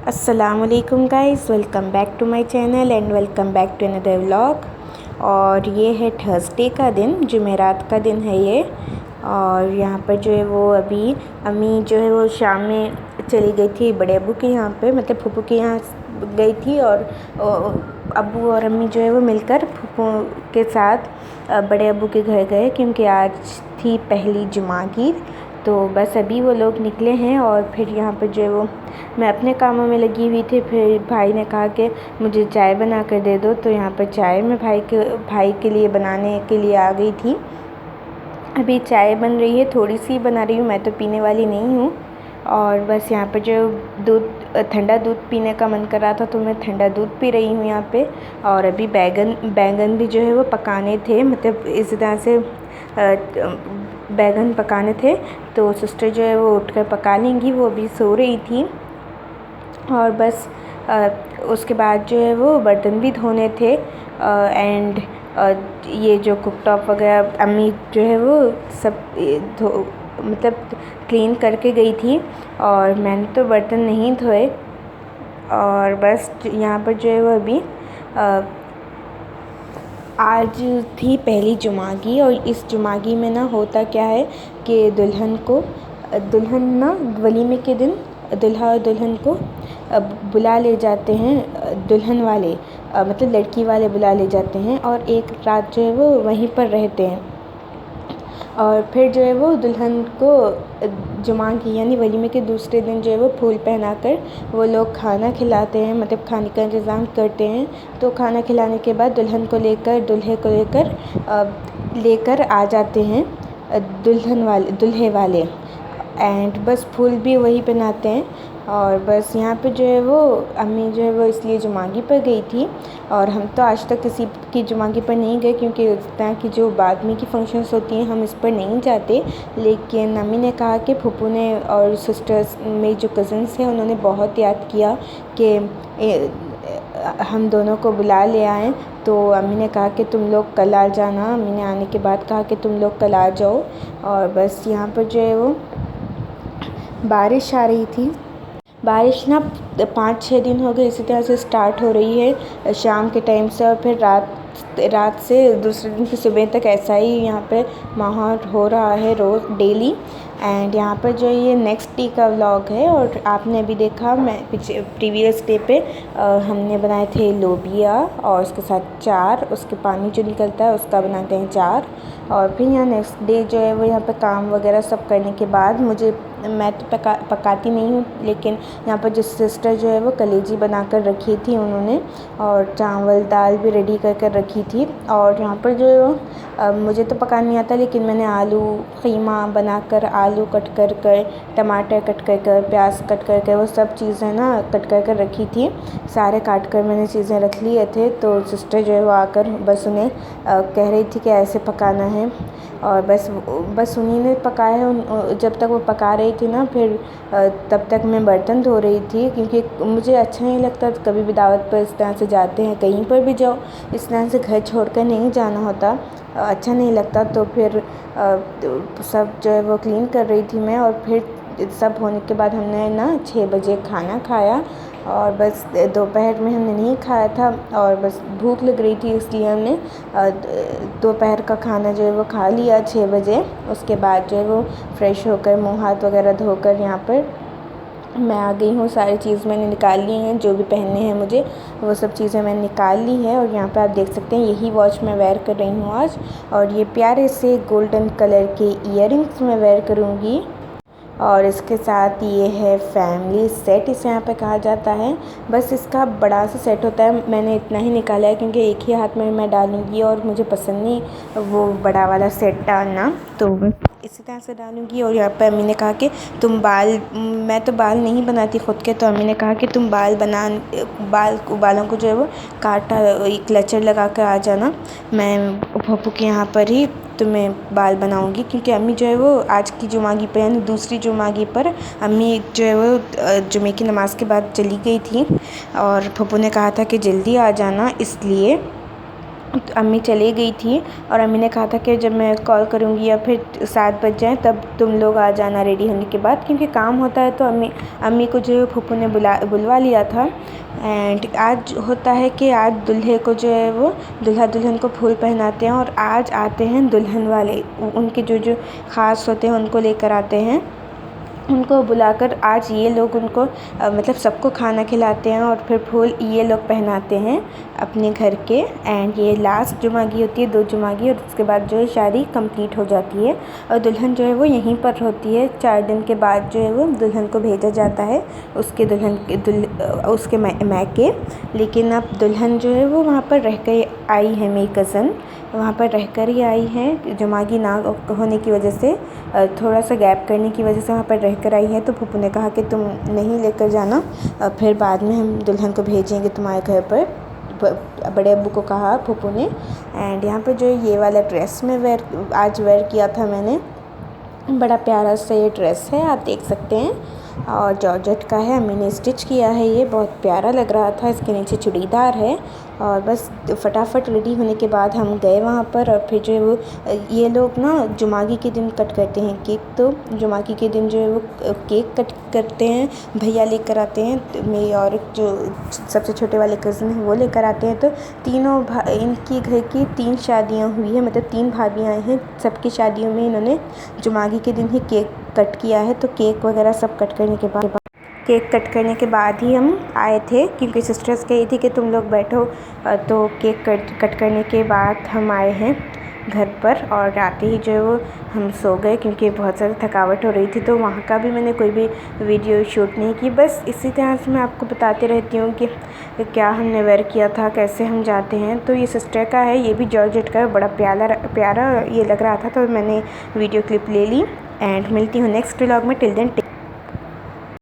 अस्सलामुअलैकुम guys, welcome back to my channel and welcome back to another vlog. और ये है थर्सडे का दिन, जुमेरात का दिन है ये। और यहाँ पर जो है वो अभी अम्मी जो है वो शाम में चली गई थी बड़े अब्बू के यहाँ पे, मतलब फूफू के यहाँ गई थी। और अब्बू और अम्मी जो है वो मिलकर फूफू के साथ बड़े अब्बू के घर गए, क्योंकि आज थी पहली जुमागीर। तो बस अभी वो लोग निकले हैं। और फिर यहाँ पर जो है वो मैं अपने कामों में लगी हुई थी। फिर भाई ने कहा कि मुझे चाय बना कर दे दो, तो यहाँ पर चाय मैं भाई के लिए बनाने के लिए आ गई थी। अभी चाय बन रही है, थोड़ी सी बना रही हूँ, मैं तो पीने वाली नहीं हूँ। और बस यहाँ पर जो ठंडा दूध पीने का मन कर रहा था, तो मैं ठंडा दूध पी रही हूँ यहाँ पे। और अभी बैंगन भी जो है वो पकाने थे, मतलब इस तरह से बैंगन पकाने थे। तो सिस्टर जो है वो उठकर पका लेंगी, वो अभी सो रही थी। और बस उसके बाद जो है वो बर्तन भी धोने थे। एंड ये जो कुकटॉप वगैरह अम्मी जो है वो सब मतलब क्लीन करके गई थी, और मैंने तो बर्तन नहीं धोए। और बस यहाँ पर जो है वो अभी आज थी पहली जुमागी। और इस जुमागी में ना होता क्या है कि दुल्हन ना वलीमे के दिन दूल्हा और दुल्हन को बुला ले जाते हैं, दुल्हन वाले मतलब लड़की वाले बुला ले जाते हैं, और एक रात जो है वो वहीं पर रहते हैं। और फिर जो है वो दुल्हन को जुमागी यानी वलीमे के दूसरे दिन जो है वो फूल पहनाकर वो लोग खाना खिलाते हैं, मतलब खाने का इंतज़ाम करते हैं। तो खाना खिलाने के बाद दुल्हन को लेकर दूल्हे को लेकर आ जाते हैं दूल्हे वाले। एंड बस फूल भी वही पहनाते हैं। और बस यहाँ पे जो है वो अम्मी जो है वो इसलिए जुमागी पर गई थी। और हम तो आज तक किसी की जुमागी पर नहीं गए, क्योंकि इस तरह की जो बाद में की फ़ंक्शंस होती हैं हम इस पर नहीं जाते। लेकिन अम्मी ने कहा कि फूफू ने और सिस्टर्स में जो कज़न्स हैं उन्होंने बहुत याद किया कि हम दोनों को बुला ले आएँ। तो अम्मी ने कहा कि तुम लोग कल आ जाना। अम्मी ने आने के बाद कहा कि तुम लोग कल आ जाओ। और बस यहाँ पर जो है वो बारिश आ रही थी। बारिश ना 5-6 दिन हो गए इसी तरह से स्टार्ट हो रही है शाम के टाइम से, और फिर रात से दूसरे दिन की सुबह तक ऐसा ही यहाँ पे माहौल हो रहा है रोज़ डेली। एंड यहाँ पर जो ये नेक्स्ट डे का व्लॉग है। और आपने अभी देखा, मैं प्रीवियस डे पे हमने बनाए थे लोबिया और उसके साथ चार, उसके पानी जो निकलता है उसका बनाते हैं चार। और फिर यहाँ नेक्स्ट डे जो है वो यहाँ पे काम वगैरह सब करने के बाद मैं तो पकाती नहीं हूँ, लेकिन यहाँ पर जो सिस्टर जो है वो कलेजी बना कर रखी थी उन्होंने, और चावल दाल भी रेडी कर रखी थी। और यहाँ पर जो मुझे तो पकाना नहीं आता, लेकिन मैंने आलू कीमा बनाकर, आलू कट कर टमाटर कट कर प्याज कट कर वो सब चीज़ें ना कट कर रखी थी। सारे काट कर मैंने चीज़ें रख लिए थे। तो सिस्टर जो है वो आकर बस उन्हें कह रही थी कि ऐसे पकाना है। और बस उन्हीं ने पकाया है। जब तक वो पका रही थी ना, फिर तब तक मैं बर्तन धो रही थी, क्योंकि मुझे अच्छा नहीं लगता कभी भी दावत पर इस तरह से जाते हैं, कहीं पर भी जाओ इस तरह से घर छोड़कर नहीं जाना होता, अच्छा नहीं लगता। तो फिर सब जो है वो क्लीन कर रही थी मैं। और फिर सब होने के बाद हमने ना 6 बजे खाना खाया। और बस दोपहर में हमने नहीं खाया था, और बस भूख लग रही थी, इसलिए हमने दोपहर का खाना जो है वो खा लिया 6 बजे। उसके बाद जो है वो फ्रेश होकर मुँह हाथ वगैरह धोकर यहाँ पर मैं आ गई हूँ। सारी चीज़ मैंने निकाल ली हैं, जो भी पहनने हैं मुझे वो सब चीज़ें मैंने निकाल ली है। और यहाँ पे आप देख सकते हैं यही वॉच मैं वेयर कर रही हूँ आज। और ये प्यारे से गोल्डन कलर के ईयरिंग्स मैं वेयर करूँगी। और इसके साथ ये है फैमिली सेट, इसे यहाँ पे कहा जाता है। बस इसका बड़ा सा सेट होता है, मैंने इतना ही निकाला है क्योंकि एक ही हाथ में मैं डालूँगी, और मुझे पसंद नहीं वो बड़ा वाला सेट डालना, तो बस इसी तरह से डालूँगी। और यहाँ पे अम्मी ने कहा कि मैं तो बाल नहीं बनाती ख़ुद के, तो अम्मी ने कहा कि तुम बालों को जो है वो काटा एक क्लचर लगा कर आ जाना, मैं पप्पू के यहाँ पर ही तुम्हें बाल बनाऊंगी। क्योंकि अम्मी जो है वो आज की जुमागी पर यानी दूसरी जुमागी पर अम्मी जो है वो जुमे की नमाज़ के बाद चली गई थी, और पप्पू ने कहा था कि जल्दी आ जाना, इसलिए अम्मी चली गई थी और अम्मी ने कहा था कि जब मैं कॉल करूँगी या फिर 7 बज जाएँ तब तुम लोग आ जाना रेडी होने के बाद, क्योंकि काम होता है। तो अम्मी को जो है फूफू ने बुलवा लिया था। एंड आज होता है कि आज दूल्हे को जो है वो दूल्हा दुल्हन को फूल पहनाते हैं और आज आते हैं दुल्हन वाले, उनके जो ख़ास होते हैं उनको लेकर आते हैं। उनको बुलाकर आज ये लोग उनको मतलब सबको खाना खिलाते हैं और फिर फूल ये लोग पहनाते हैं अपने घर के। एंड ये लास्ट जुमागी होती है, 2 जुमागी, और उसके बाद जो है शादी कंप्लीट हो जाती है और दुल्हन जो है वो यहीं पर होती है। 4 दिन के बाद जो है वो दुल्हन को भेजा जाता है उसके मायके। लेकिन अब दुल्हन जो है वो वहाँ पर रह कर आई है, मेरी कज़न वहाँ पर रहकर ही आई है। जुमागी ना होने की वजह से, थोड़ा सा गैप करने की वजह से वहाँ पर रहकर आई है। तो फूफू ने कहा कि तुम नहीं लेकर जाना, फिर बाद में हम दुल्हन को भेजेंगे तुम्हारे घर पर। बड़े अब्बू को कहा फूफू ने। एंड यहाँ पर जो ये वाला ड्रेस में आज वेयर किया था मैंने, बड़ा प्यारा सा ये ड्रेस है, आप देख सकते हैं, और जॉर्जेट का है, मैंने स्टिच किया है। ये बहुत प्यारा लग रहा था। इसके नीचे चूड़ीदार है। और बस फटाफट रेडी होने के बाद हम गए वहाँ पर। और फिर जो है वो ये लोग ना जुमागी के दिन कट करते हैं केक। तो जुमागी के दिन जो है वो केक कट करते हैं, भैया लेकर आते हैं, तो मेरी और जो सबसे छोटे वाले कज़न हैं वो लेकर आते हैं। तो तीनों इनकी घर की 3 शादियाँ हुई है, मतलब 3 भाभियाँ हैं। सबकी शादियों में इन्होंने जुमागी के दिन ही केक कट किया है। तो केक वगैरह सब कट करने के बाद ही हम आए थे, क्योंकि सिस्टर्स कही थी कि तुम लोग बैठो। तो केक कट करने के बाद हम आए हैं घर पर। और आते ही जो है वो हम सो गए, क्योंकि बहुत ज़्यादा थकावट हो रही थी। तो वहाँ का भी मैंने कोई भी वीडियो शूट नहीं की। बस इसी तरह से मैं आपको बताती रहती हूँ कि क्या हमने वेयर किया था, कैसे हम जाते हैं। तो ये सिस्टर का है, ये भी जॉर्जेट का है, बड़ा प्यारा ये लग रहा था, तो मैंने वीडियो क्लिप ले ली। एंड मिलती हूँ नेक्स्ट व्लॉग में। Till then